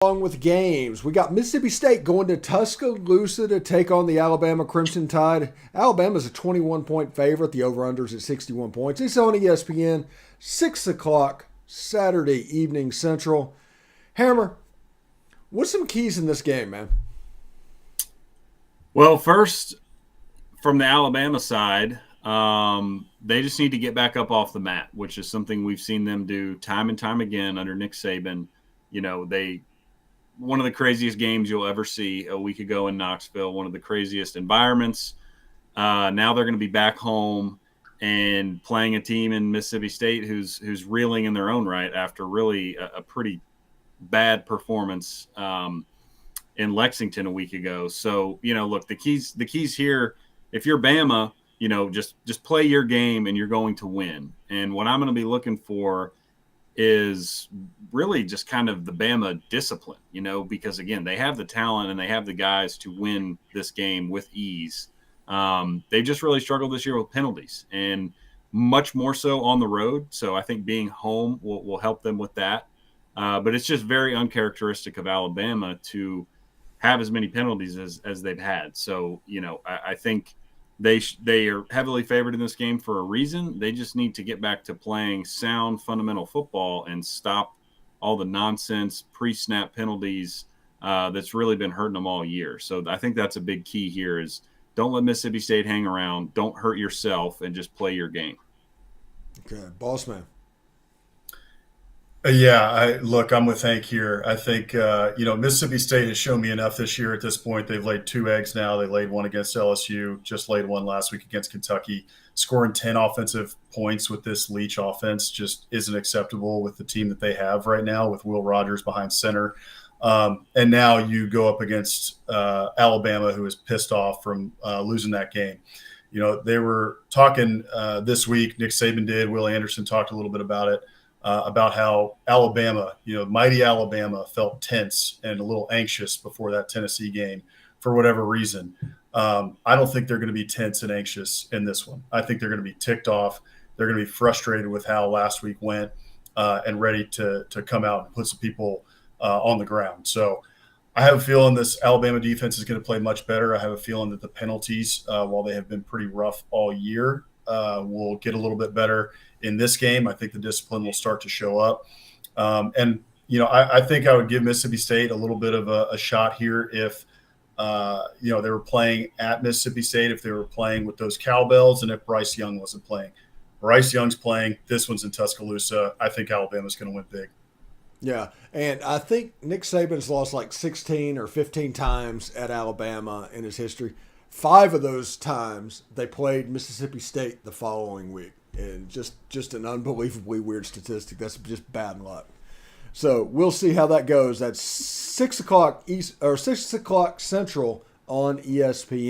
Along with games, we got Mississippi State going to Tuscaloosa to take on the Alabama Crimson Tide. Alabama's a 21-point favorite. The over-under's at 61 points. It's on ESPN, 6 o'clock Saturday evening Central. Hammer, what's some keys in this game, man? Well, first, from the Alabama side, they just need to get back up off the mat, which is something we've seen them do time and time again under Nick Saban. One of the craziest games you'll ever see a week ago in Knoxville, one of the craziest environments. Now they're going to be back home and playing a team in Mississippi State who's reeling in their own right after really a pretty bad performance in Lexington a week ago. So, look, the keys here, if you're Bama, just play your game and you're going to win. And what I'm going to be looking for is really just kind of the Bama discipline, because again, they have the talent and they have the guys to win this game with ease. They've just really struggled this year with penalties and much more so on the road. So I think being home will help them with that. But it's just very uncharacteristic of Alabama to have as many penalties as they've had. So, I think they are heavily favored in this game for a reason. They just need to get back to playing sound fundamental football and stop all the nonsense pre-snap penalties that's really been hurting them all year. So I think that's a big key here is don't let Mississippi State hang around. Don't hurt yourself and just play your game. Okay, boss man. I'm with Hank here. I think, Mississippi State has shown me enough this year at this point. They've laid 2 eggs now. They laid one against LSU, just laid one last week against Kentucky. Scoring 10 offensive points with this Leach offense just isn't acceptable with the team that they have right now with Will Rogers behind center. And now you go up against Alabama, who is pissed off from losing that game. They were talking this week, Nick Saban did, Will Anderson talked a little bit about it. About how Alabama, mighty Alabama felt tense and a little anxious before that Tennessee game for whatever reason. I don't think they're going to be tense and anxious in this one. I think they're going to be ticked off. They're going to be frustrated with how last week went and ready to come out and put some people on the ground. So I have a feeling this Alabama defense is going to play much better. I have a feeling that the penalties, while they have been pretty rough all year, will get a little bit better in this game. I think the discipline will start to show up. I think I would give Mississippi State a little bit of a shot here if, they were playing at Mississippi State, if they were playing with those cowbells, and if Bryce Young wasn't playing. Bryce Young's playing. This one's in Tuscaloosa. I think Alabama's going to win big. Yeah, and I think Nick Saban's lost like 16 or 15 times at Alabama in his history. 5 of those times they played Mississippi State the following week. And just an unbelievably weird statistic. That's just bad luck. So we'll see how that goes. That's 6 o'clock East or 6 o'clock Central on ESPN.